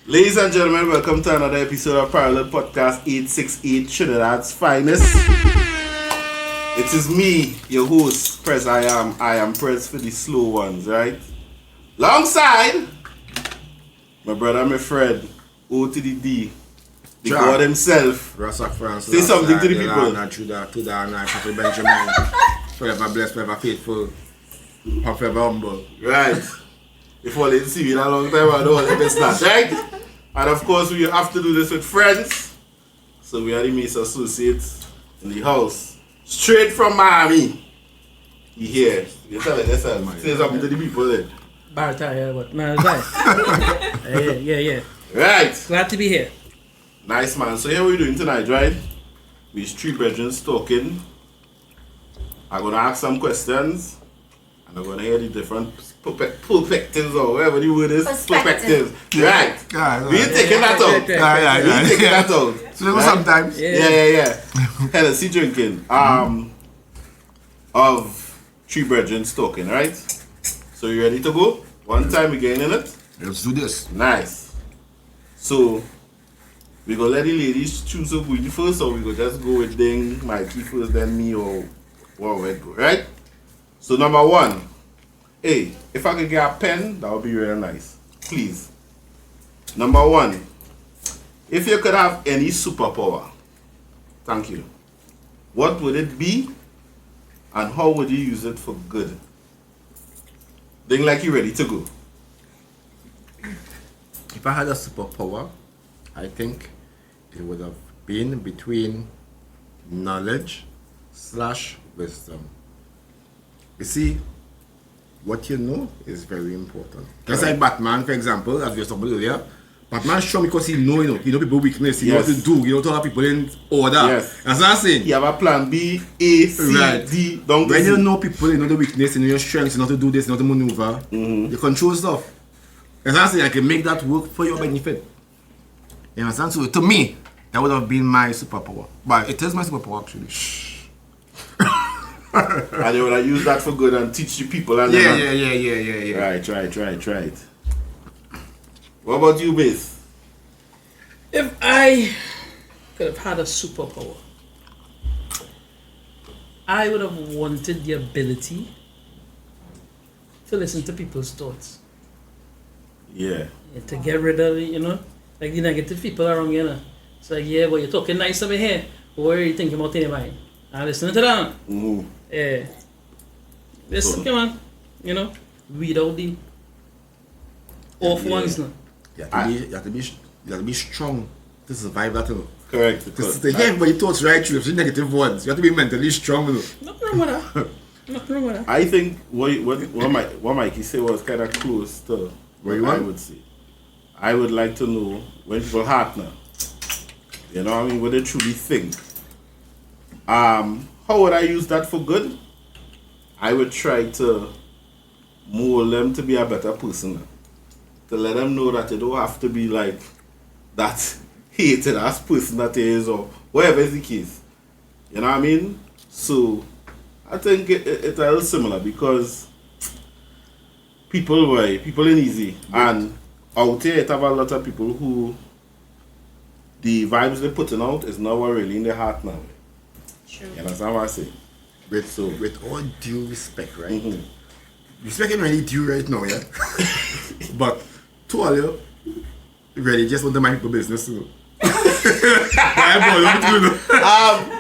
Ladies and gentlemen, welcome to another episode of Parallel Podcast 868, Trinidad's finest. It is me, your host, Prez. I am Prez for the slow ones, right? Alongside my brother, my friend, O to the D, the God himself. Say something to the people. Benjamin, forever blessed, forever faithful, forever humble. Right. If all didn't see me in a long time, I don't want to start, right? And of course, we have to do this with friends. So we are the Mace Associates in the house. Straight from Miami. You hear? You tell it yourself. Say something to the people then. Yeah, but no, it's nice. Yeah. Right. Glad to be here. Nice, man. So here we're doing tonight, right? We're three brethren talking. I'm going to ask some questions. And I'm going to hear the different perspectives or whatever the word is. Perspectives. Right. We're taking that out. We're taking that out. So right? Sometimes. Yeah. Hennessy drinking. Of three brethren talking, right? So you ready to go? One time we getting in it? Let's do this. Nice. So we gonna let the ladies choose who go first, or we go just go with Ding, Mikey first, then me, or what we go, right? So number one, hey, if I could get a pen, that would be really nice. Please. Number one, if you could have any superpower, thank you, what would it be, and how would you use it for good? Ding, like you ready to go. If I had a superpower, I think it would have been between knowledge/wisdom. You see, what you know is very important. Just like Batman, for example, as we were talking earlier. Batman strong because he know people weakness, he know what to do, he know to have people in order. Yes. That's what I'm saying. You have a plan B, A, C, right. D, don't when you know people, you know the weakness, you know your strengths, you know to do this, you know to maneuver, you control stuff. That's what I'm saying. I can make that work for your benefit. You understand? So to me, that would have been my superpower. But it is my superpower actually. And you would have used that for good and teach the people. And Yeah. Right. What about you, Base? If I could have had a superpower, I would have wanted the ability to listen to people's thoughts. Yeah. To get rid of, like the negative people around you. It's like, yeah, but you're talking nice over here. What are you thinking about in your mind? I'm listening to that. Yeah. Listen, come on. Weed out the off ones now. You have to be strong to survive that. Correct. But your thoughts right through the negative ones. You have to be mentally strong. Nothing wrong with that. I think what Mikey said was kind of close to what I would say. I would like to know when people heart now. You know what I mean? What they truly think. How would I use that for good? I would try to mold them to be a better person. To let them know that they don't have to be like that hated ass person that they is, or whatever is the case. You know what I mean? So I think it's a little similar because people ain't easy. And out here it have a lot of people who the vibes they're putting out is not what really in their heart now. True. You understand what I say? With all due respect, right? Respect ain't really due right now, yeah? But to all you, really just want to mind people business, you know? To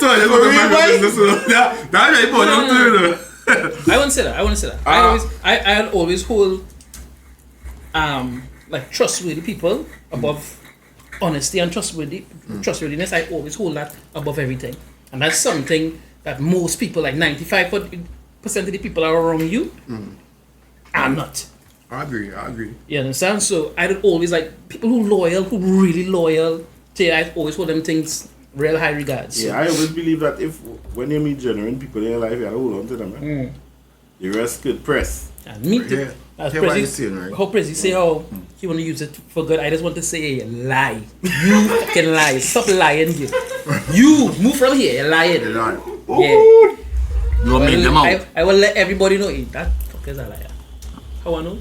all you want to mind people business, you know? That's really important, you know? I wouldn't say that. I always hold like trustworthy people above honesty and trustworthiness. I always hold that above everything, and that's something that most people, like 95% of the people around you, are not. I agree. You understand? So I would always like people who really loyal. I always hold them things real high regards. Yeah, I always believe that when you meet genuine people in your life, you gotta hold on to them, man. The rest could press. And me too. How Prezi say how he want to use it for good. I just want to say lie. You fucking lie. Stop lying here. You move from here. You're lying. Yeah. You make them out. I will let everybody know that fuck is a liar. How I know?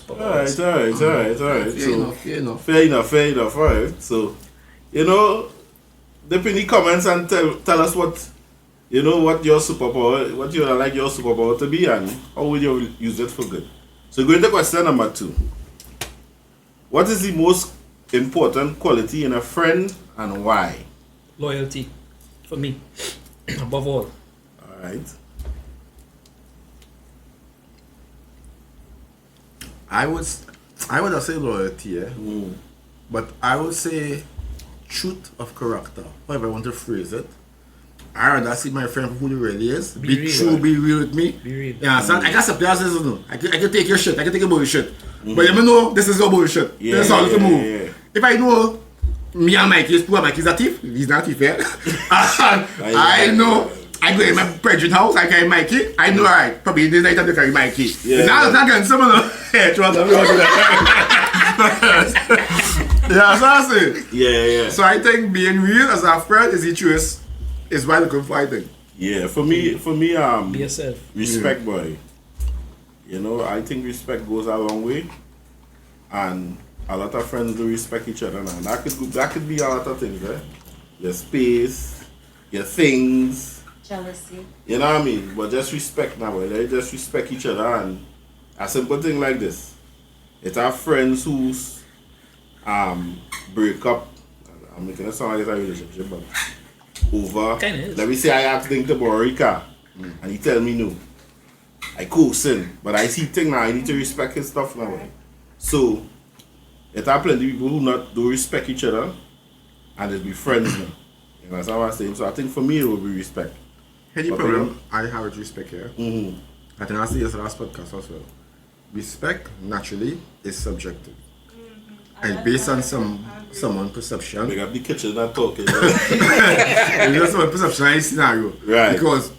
superpowers. Alright. Fair enough. Fair enough. Alright. So, you know, dip in the comments and tell us what your superpower, what you like your superpower to be, and how would you use it for good. So going to question number 2. What is the most important quality in a friend and why? Loyalty, for me, above all. Alright. I would have say loyalty, yeah. But I would say truth of character. However I want to phrase it. I rather see my friend for who he really is. Be real. true, be real with me. Be real. Yeah, so I got some players, you know. I can take your shit, I can take your bullshit. But you know this is your bullshit. Yeah, This is all to move. yeah. If I know me and Mikey is poor, Mikey's a thief. He's not a thief, yeah. I know. I go in my bedroom house, I carry Mikey. I know, alright, probably this night I carry Mikey. Yeah. Now it's not getting similar. Yeah, trust me. Yeah, so I say. Yeah. So I think being real as a friend is the truest. Is why looking for I think. Yeah, for me, Be yourself. respect, boy. You know, I think respect goes a long way, and a lot of friends do respect each other now. That could be a lot of things, right? Your space, your things. Jealousy. You know what I mean? But just respect now, boy. They just respect each other, and a simple thing like this. It's our friends who's break up. I'm making it sound like it's a relationship, but over. Kinda is. Let me say I ask thing to borrow a car, and he tell me no. I coasting, but I see thing now. I need to respect his stuff now. Right. So, it are plenty of people who don't respect each other, and they be friends now. You know, that's how I say. So I think for me it would be respect. Hey, the But problem I have with respect here. Mm-hmm. I think I said this last podcast as well. Respect naturally is subjective. And based on someone's perception. Big up the kitchen and talking. It's just someone's perception of the scenario. Right. Because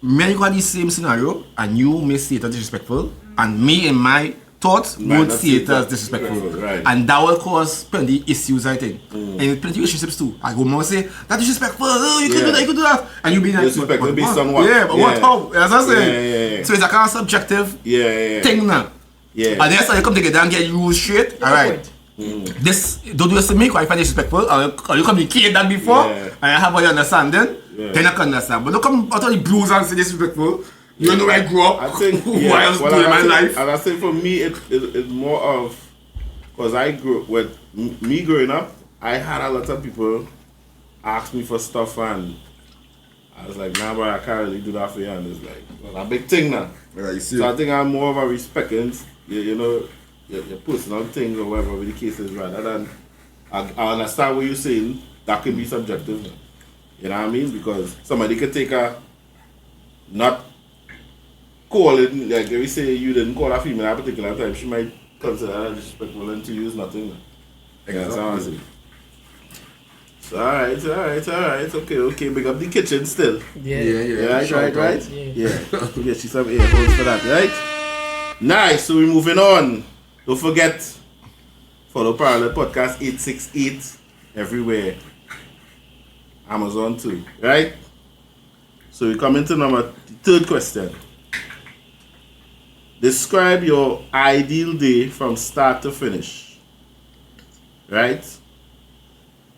me got the same scenario and you may see it as disrespectful and me in my thoughts Might would not see it as disrespectful. Right. And that will cause plenty issues I think. And plenty relationships too. I go more say that's disrespectful, you can do that, you can do that. And you be like Disrespectful based on what? Yeah, but what how? As I say. Yeah. So it's a kind of subjective Yeah. thing now. Yeah. And then so you come together and get rules straight. Alright. This don't do this to me because I find it disrespectful or you communicate that before and I have all your understanding, then I can understand. But don't come out of the blues and say disrespectful. You don't know where I grew up. I think what I was doing in my life. And I think for me it's more of because I grew with me growing up, I had a lot of people ask me for stuff and I was like, nah, bro, I can't really do that for you. And it's like, well, a big thing now. Yeah, you see. So I think I'm more of a respecting, you know, your personal things or whatever the case is, rather than I understand what you're saying. That could be subjective. You know what I mean? Because somebody could take a not calling, like if we say you didn't call a female at a particular time, she might consider that disrespectful and to use nothing. Yeah, that's how I see. So, alright. Okay. Big up the kitchen still. Yeah. Right. Yeah. Get you some earphones for that, right? Nice. So we're moving on. Don't forget, follow Parallel Podcast 868 everywhere. Amazon too, right? So we come into the third question. Describe your ideal day from start to finish. Right?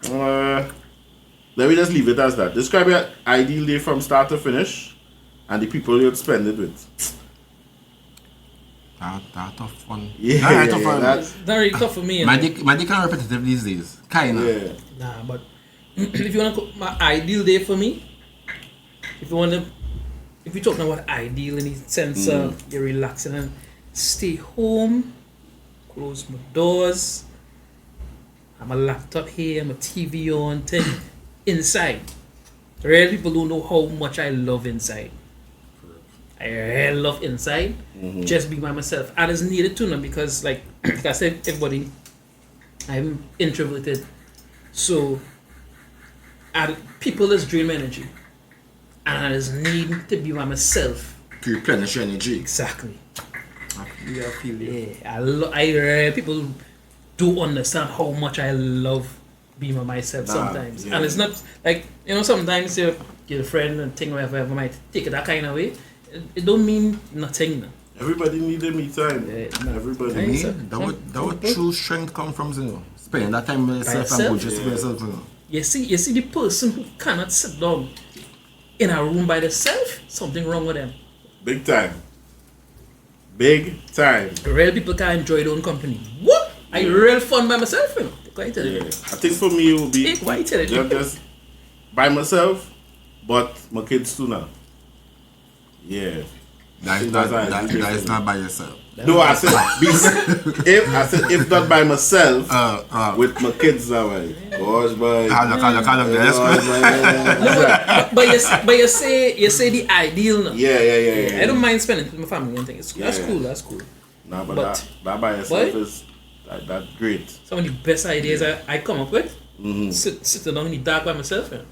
Let me just leave it as that. Describe your ideal day from start to finish and the people you'd spend it with. That's tough one. Yeah, tough one. that's Very tough for me. My dick kind of repetitive these days. Kinda. yeah. Nah, but if you wanna my ideal day for me, if you're talking about ideal in the sense of you're relaxing and stay home, close my doors, have my laptop here, my TV on, thing inside. Real people don't know how much I love inside. I really love inside. Just be by myself. And it's needed to now because like I said, everybody, I'm introverted. So people is drain my energy. And I just need to be by myself. To replenish your energy. Exactly. I feel it. Yeah, people do understand how much I love being by myself sometimes. Yeah. And it's not like, sometimes your friend and thing whatever might take it that kind of way. It don't mean nothing. Everybody needed me time. Yeah, no. Everybody. Hey, Me, sir. that would true strength come from, you know, spending that time with yourself and yourself? good just for yourself, you know. You see the person who cannot sit down in a room by themselves, something wrong with them. Big time. Big time. Real people can enjoy their own company. What? I real fun by myself, you know. Quite tell you. Yeah. I think for me it would be Why tell you? just by myself, but my kids too now. Yeah. That is not by yourself. No, I said if not by myself, with my kids now, right? Gosh, boy. But you say the ideal now. Yeah. I don't mind spending with my family and things. That's cool. Nah, but But- that by yourself is that great. Some of the best ideas I come up with. Sitting down in the dark by myself. You know.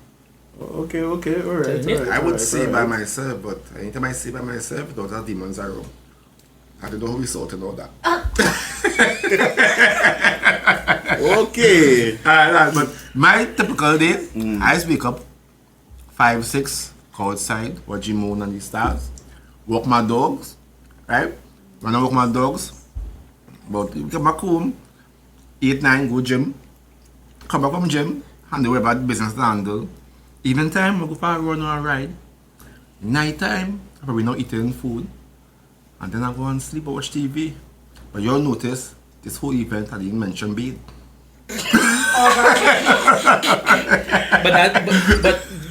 Okay, alright. I would say by myself, but anytime I say by myself, those are demons around. I don't know how we sorted all that. Okay. But my typical day, I just wake up 5, 6, go outside, watch the moon and the stars, walk my dogs, right? When I walk my dogs, but get back home, 8, 9, go gym, come back from gym, handle about business to handle. Evening time, I go for a run or a ride. Night time, I probably not eating food. And then I go and sleep or watch TV. But you'll notice, this whole event I didn't mention bed.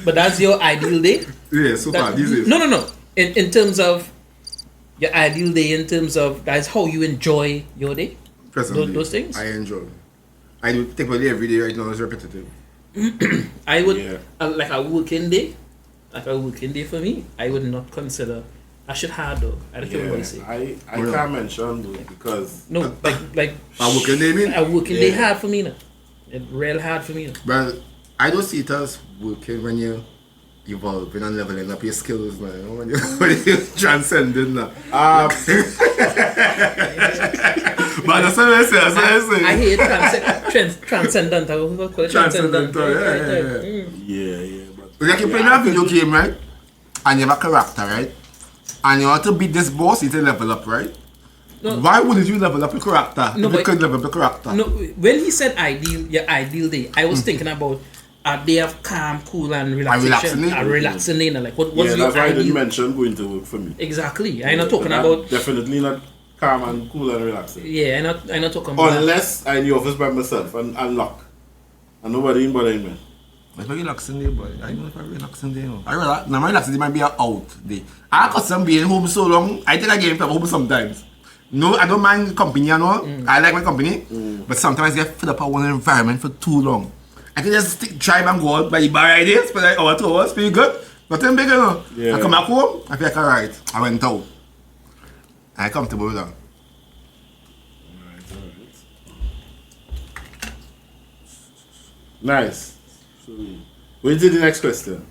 But that's your ideal day. Yeah, so far, this is. No. In terms of your ideal day, in terms of that's how you enjoy your day. Presently, those things? I enjoy. I do take my day every day right now, it's repetitive. I would like a working day. Like a working day for me, I would not consider. I should have though. I don't care what you say. I can't mention though because No, like A working day, mean? a working day hard for me now. It real hard for me now. Well, I don't see it as working when you evolving and leveling up your skills, man. You know, when you transcending now. But that's what I say. I hate transcendental. What call it? Transcendental, Yeah. But like you play a video game, right? And you have a character, right? And you want to beat this boss, you need to level up, right? No. Why wouldn't you level up your character? No, if you but- could level up your character. No, when he said your ideal day, I was thinking about a day of calm, cool, and relaxation. relaxing day. A relaxing day. Like what's yeah, your that's why I didn't ideal? mention going to work for me. Exactly. I'm not talking But about. definitely not calm and cool and relaxing. Yeah, I'm not talking about. Unless I'm in the office by myself and locked. And nobody in bothering me. It's a relaxing day, boy. I don't know if I relaxing day. No. My relaxing day might be an out day. I custom being home so long, I think I get home sometimes. No, I don't mind company and all. I like my company. But sometimes I get fed up at one environment for too long. I can just drive and go out by the bar ideas, spend like hour, 2 hours, feel good. Nothing big, you know. Yeah. I come back home, I feel like alright. I went out. I'm comfortable with that. Nice. So, going to the next question.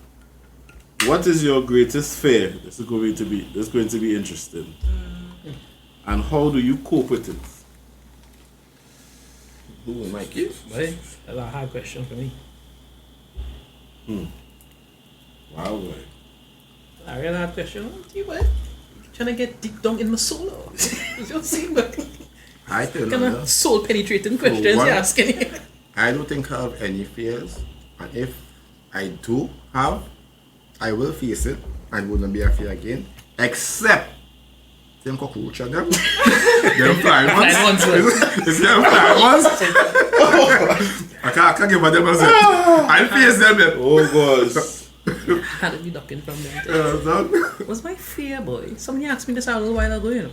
What is your greatest fear? This is going to be interesting. And how do you cope with it? Who will make it? Boy, that's a hard question for me. Wow, boy. A real hard question. You what? Trying to get deep down in my soul. You don't see what I tell you, kind of soul penetrating questions what? you're asking. I don't think I have any fears. And if I do have, I will face it and wouldn't be afraid again. Except them cockroach and them. Them flying ones. It's them flying ones. I can't give a them myself. I'll face them then. Oh gosh. Had to be ducking from them. What's my fear, boy? Somebody asked me this a little while ago, you know.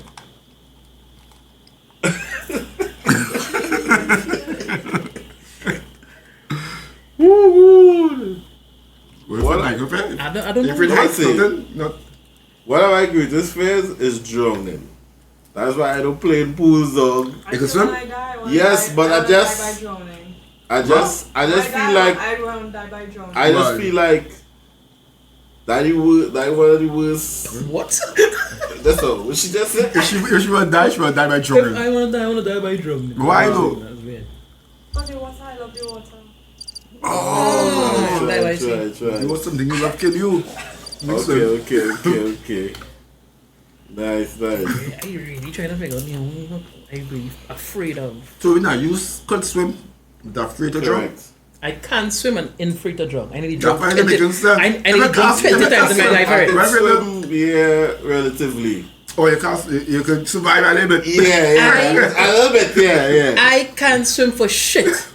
What I go for? I don't know. If it has Say. something, not. One of my greatest fears is drowning. That's why I don't play in pools, dog. You can swim? Yes, but I just- die by drowning. I just feel like I won't die by drowning. I just Right. feel like that one of the worst. What? That's all. What she just said. If she will die by drowning. I wanna die by drowning. Why though? That's weird. But the water, I love the water. That way I see. It was something you love kill you. Okay. Nice. I really trying to figure out, what I be afraid of. So now you could swim without afraid to drown. Correct. I can't swim and in free to drunk. I need to Drop drunk by the 20 making sense. I need to drunk 20 times in my life already. Yeah, relatively. Oh, you could survive a little bit. Yeah. A little bit, yeah. I can't swim for shit.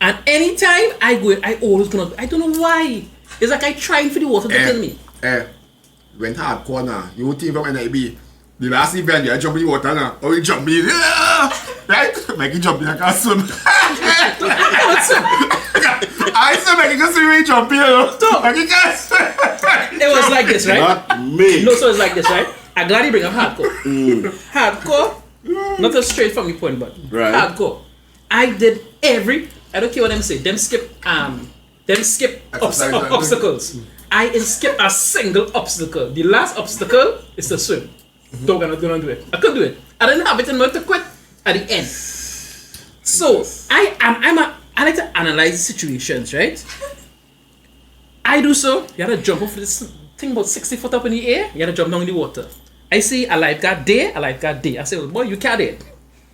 And anytime I go, I always gonna. I don't know why. It's like I trying for the water to kill me. Went hardcore now. You team from NIB. The last event, you jump in the water now. Or you jump in. Right? Make you jump in, I can't swim. I said make you swim, you jump in. Make you can't swim. It was like this, right? Not me. No, so it's like this, right? I'm glad you bring up hardcore. Hardcore, not a straight from the point, but right. Hardcore. I did I don't care what them say. Them skip obstacles. I didn't skip a single obstacle. The last obstacle is to swim. Dog, I'm not gonna do it. I couldn't do it. I didn't have it in mind to quit at the end. So I like to analyze situations, right? I do so. You had to jump off this thing about 60 foot up in the air. You had to jump down in the water. I see a lifeguard there, a lifeguard there. I say, well, boy, you can't do it.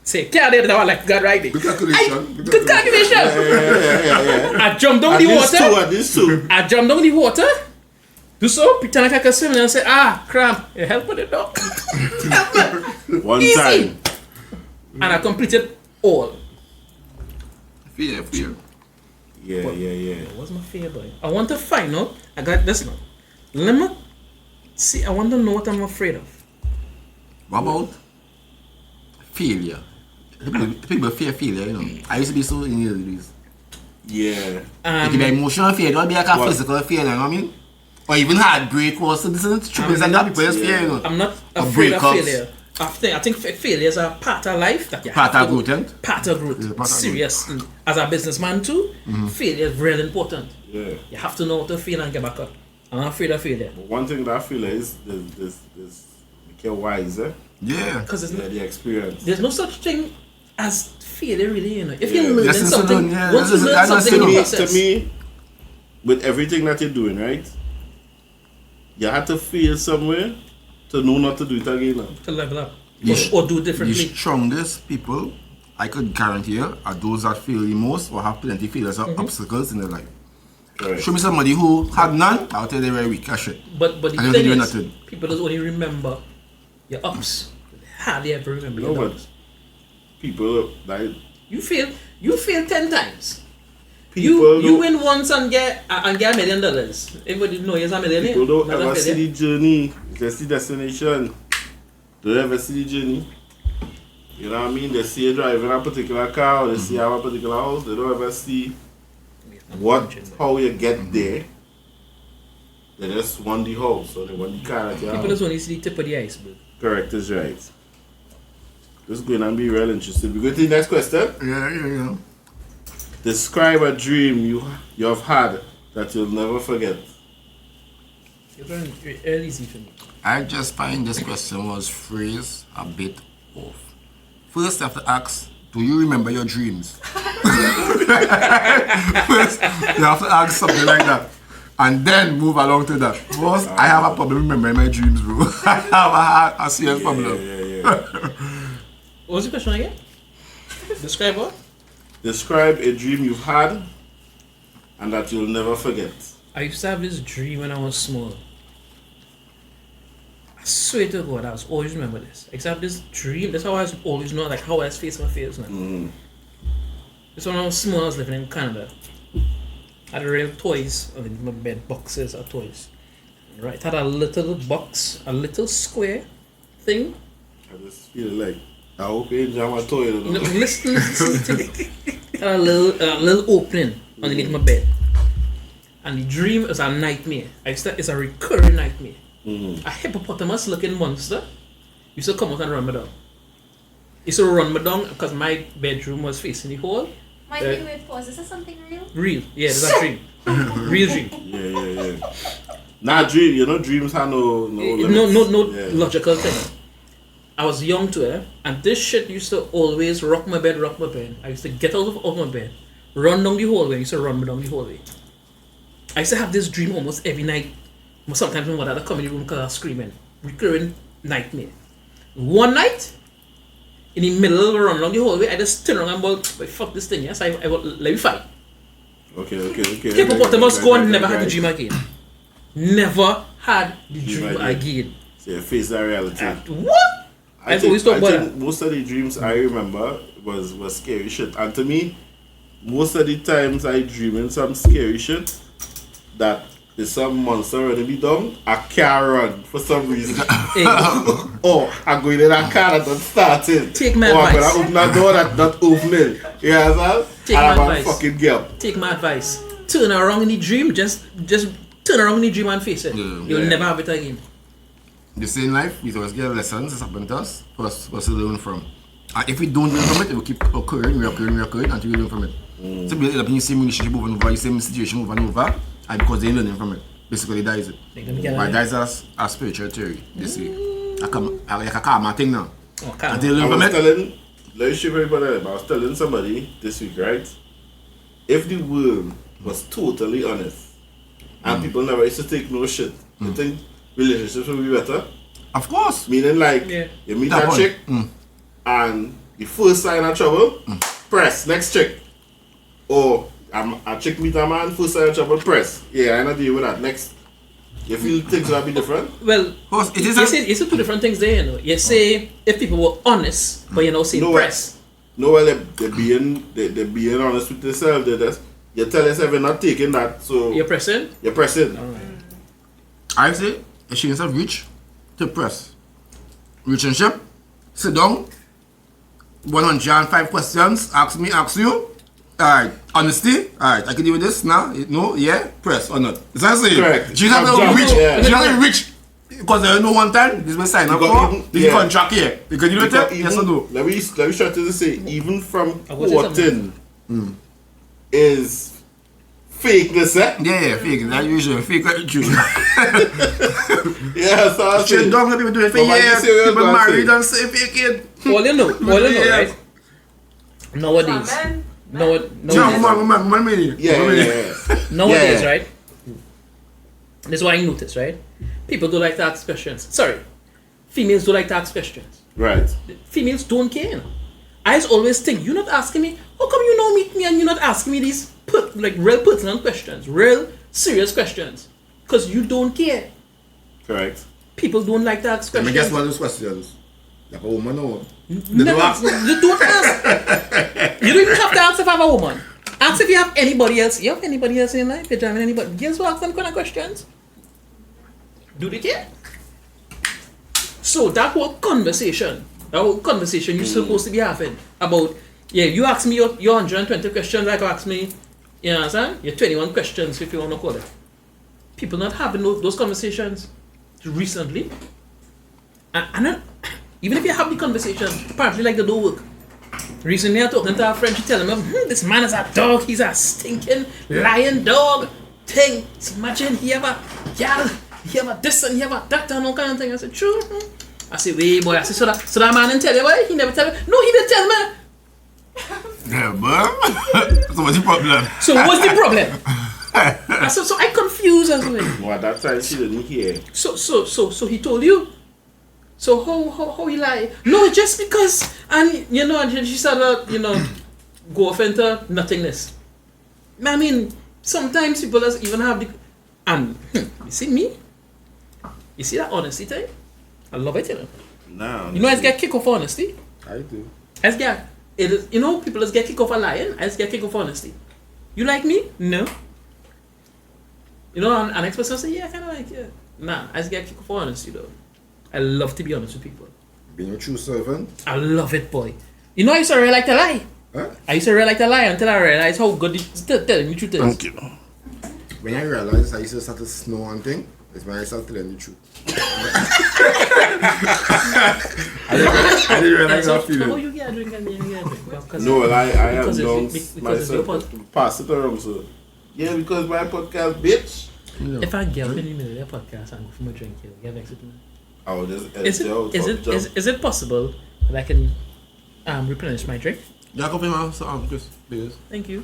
Say, can't do it, now a lifeguard right there. Good calculation. Good calculation. Yeah. I jumped down the water. At this two. I jumped down the water. Do so, pretend like I can swim, and I say, cramp. Help with it, dog. One Easy. time. And I completed all. Fear. Yeah. What's my fear, boy? I want to find out. I got this now. Let me see. I want to know what I'm afraid of. What about failure? People fear failure, you know. I used to be so in these. Yeah. It can be emotional failure, it don't be like a physical failure, you know what I mean? Or even heartbreak, or so this is true. It's like that people just fear, you know. I'm not afraid of failure. I think failures are part of life that you part have of to growth, part of growth. Yeah, part of Seriously. As a businessman too, failure is really important. Yeah. You have to know how to fail and get back up. I'm not afraid of failure. But one thing that I feel is make you wiser. Yeah. Because The experience. there's no such thing as failure, really. You know, if Yeah. you're learning Lessons to something, learn, yeah. once you learn That's something in the process. To me, with everything that you're doing, right? You have to fail somewhere to know not to do it again. Now. to level up Yeah. or do The differently. strongest people, I could guarantee you, are those that fail the most or have plenty of failures or obstacles in their life. Right. Show me somebody who had none, I'll tell you they're very weak as shit. But the I don't thing think is, you're not people just only remember your ups. They hardly ever remember No, your but downs. people like You fail 10 times. people You win once and get $1 million. Everybody know you're a millionaire. people don't Not a ever see failure. the journey. They see destination. They don't ever see the journey. You know what I mean? They see you driving a particular car or they see you have a particular house. They don't ever see how you get there. They just want the house or they want the car that you People have. just only see the tip of the iceberg. Correct is right. This is going to be real interesting. We go to the next question. Yeah. Describe a dream you have had that you'll never forget. It's very easy for me. I just find this question was phrased a bit off. First, you have to ask, do you remember your dreams? First, you have to ask something like that. And then move along to that. First, I have a problem remembering my dreams, bro. I have a serious problem. Yeah. What was the question again? Describe what? Describe a dream you've had and that you'll never forget. I used to have this dream when I was small. I swear to God, I was always remember this. Except this dream, that's how I always know, like how I face my fears now. This when I was small, I was living in Canada. I had real toys underneath my bed, boxes of toys. Right, had a little box, a little square thing. I just feel like I hope you jam a toy. No, listen to me. Had a little opening underneath my bed. And the dream is a nightmare. It's a recurring nightmare. A hippopotamus looking monster used to come out and run me down. Used to run me down because my bedroom was facing the hall. My favorite pause. Is this something real? Real. Yeah, there's a dream. Real dream. Yeah. Not dream, you know, dreams have no limits. No logical thing. I was young to it, and this shit used to always rock my bed. I used to get out of my bed, run down the hallway. Used to run me down the hallway. I used to have this dream almost every night. Sometimes my mother would come in the room because I was screaming. Recurring nightmare. One night, in the middle of the run along the hallway, I just turn around and go, fuck this thing, yes, I will let me fight. Okay. Hippopotamus go and never had the dream again. Never had the dream again. So you face that reality. What? I think most of the dreams I remember was scary shit. And to me, most of the times I dream in some scary shit that there's some monster running me down, I can't run for some reason. Or I go in that car that started. Take my advice. Or advice. I open that door that's not opening. You know what I'm saying? Take my advice. Fucking gap. Take my advice. Turn around in the dream, just turn around in the dream and face it. You'll never have it again. The same life, we always get lessons that happen to us for us to learn from. And if we don't learn from it, it will keep occurring until we learn from it. So we end up in the same relationship over and over, the same situation over and over, and because they're learning from it, basically that is it. But that is a spiritual theory, this way. Like a karma thing now. And they learn from it. Let me show everybody, but I was telling somebody this week, right? If the world was totally honest, and people never used to take no shit, you think relationships will be better? Of course. Meaning like, you meet that chick, and the first sign of trouble, press, next chick. Or a chick meet a man, first sign of trouble, press. Yeah, I not deal with that. Next. You feel things will be different? Well, you say two different things there, you know. You say if people were honest, but you know, say press. No, well, they're being honest with themselves. You tell yourself you're not taking that, so... You're pressing? You're pressing. I say, if she yourself reach to press. Relationship, sit down, 105 questions, ask me, ask you. Alright, honesty, alright, I can deal with this now, no, yeah, press or not. Is that what I'm saying? Correct. She's not going to reach, she's not going to reach, because there no one time, this will sign up for, this contract here. Because you know what, yes or no? Let me try to say, even from quoting is fakeness, eh? Yeah, fake, that usually fake like the truth. Yeah, so I straight down, people do it for years, people married and say fake it. All you know, right? Nowadays. Nowadays, right? This is what I noticed, right? People don't like to ask questions. Sorry, females don't like to ask questions. Right. Females don't care. You know? I always think, you're not asking me, how come you know me and you're not asking me these real pertinent questions, real serious questions? Because you don't care. Correct. People don't like to ask questions. Let me guess one of those questions. Like a woman or You don't ask. You don't even have to ask if I have a woman. Ask if you have anybody else. You have anybody else in your life? You're driving anybody. Guess what? Ask them kind of questions. Do they care? So that whole conversation you're supposed to be having about, you ask me your 120 questions, like you ask me, you know what I'm saying? Your 21 questions, if you want to call it. People not having those conversations recently. And then, even if you have the conversation, apparently like they don't work. Recently I talking to a friend, she telling me, this man is a dog, he's a stinking lion dog thing. So imagine he have a girl, he have a this and he have a that and all kind of thing. I said, true. I said, wait boy, I said, so that man didn't tell you, why? He never tell me. No, he didn't tell me. Yeah, but so what's the problem? So what's the problem? I said, so I confused as well. Well, that time she didn't hear. So he told you. So how he lie? No, just because, and you know, and she started, go off into nothingness. I mean, sometimes people even have the, and you see me? You see that honesty thing? I love it, No. You know, I get kick off honesty. I do. People just get kick off a lying. I just get kick off honesty. You like me? No. You know, an next person say, yeah, I kind of like you. Nah, I just get kick off honesty though. I love to be honest with people. Being a true servant. I love it, boy. You know, I used to really like to lie. Huh? I used to really like to lie until I realized how good telling the truth is. Thank you. When I realized I used to start to snow and thing, it's when I started telling the truth. I didn't realize that feeling. How you get a drink and you get a drink? No, I am down because myself to pass it around, so. Yeah, because my podcast, bitch. No. If I get in the middle of the podcast and go for my drink, you'll get vexed with me. I will just Is it possible that I can replenish my drink? Yeah, go for some just because. Thank you.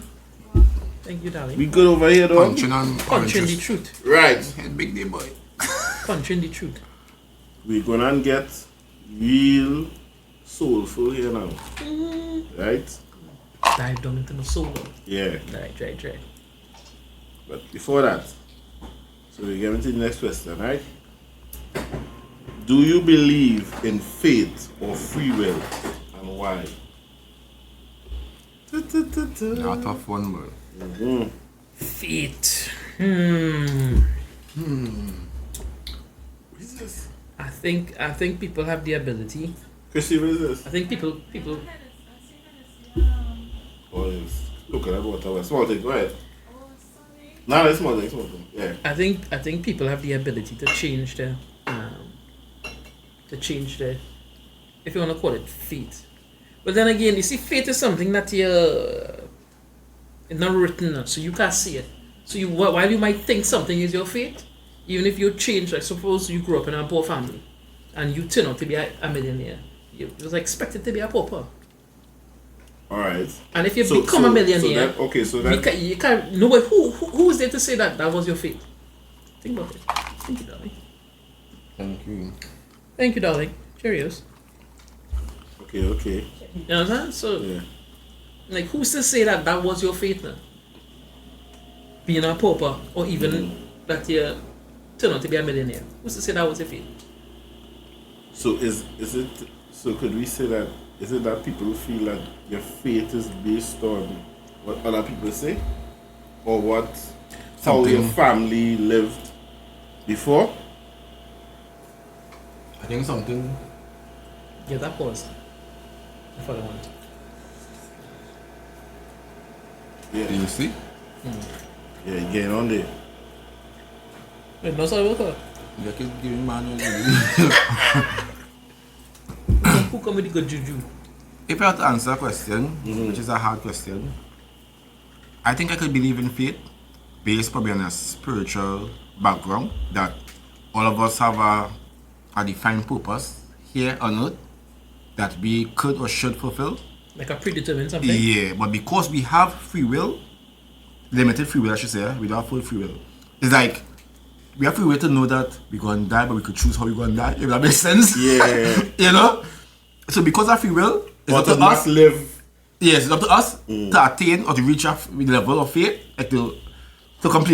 Thank you, darling. We good over here, though? Punching the truth. Right. Big day boy. Punching the truth. We're gonna get real soulful here now. Right? Dive down into the soul. Yeah. Right. But before that, so we get into the next question, right? Do you believe in fate or free will, and why? Not a tough one, bro. Fate. What is this? I think people have the ability. Chrissy, what is this? I think people. Oh, yes. Look at that water. Small thing, go ahead. No, it's small thing. Yeah. I think people have the ability to change their, if you want to call it fate. But then again, you see, fate is something that it's not written, so you can't see it. So while you might think something is your fate, even if you change, like suppose you grew up in a poor family, and you turn out to be a millionaire, you was expected to be a pauper. All right. And if you become a millionaire, you can't. Nobody who is there to say that was your fate? Think about it. Thank you, darling. Thank you, darling. Cheerios. Okay. You understand? So, Yeah. like, who's to say that was your fate now? Being a pauper, or even that you turn out to be a millionaire. Who's to say that was your fate? So is it? So could we say that? Is it that people feel that your fate is based on what other people say, or how your family lived before? I think something. Yeah, that pause. Before I want. Yeah. Do you see? Yeah, you getting on there. Wait, no, sorry, what? You can give me manual. Who come with the good juju? If I had to answer a question, which is a hard question, I think I could believe in fate based probably on a spiritual background that all of us have a defined purpose here on earth that we could or should fulfill. Like a predetermined something? Yeah, but because we have free will, limited free will I should say, we don't have full free will. It's like, we have free will to know that we're going to die, but we could choose how we're going to die, if that makes sense. Yeah. You know? So because of free will, it's up to us. Live. Yes, it's up to us to attain or to reach a level of faith, like to complete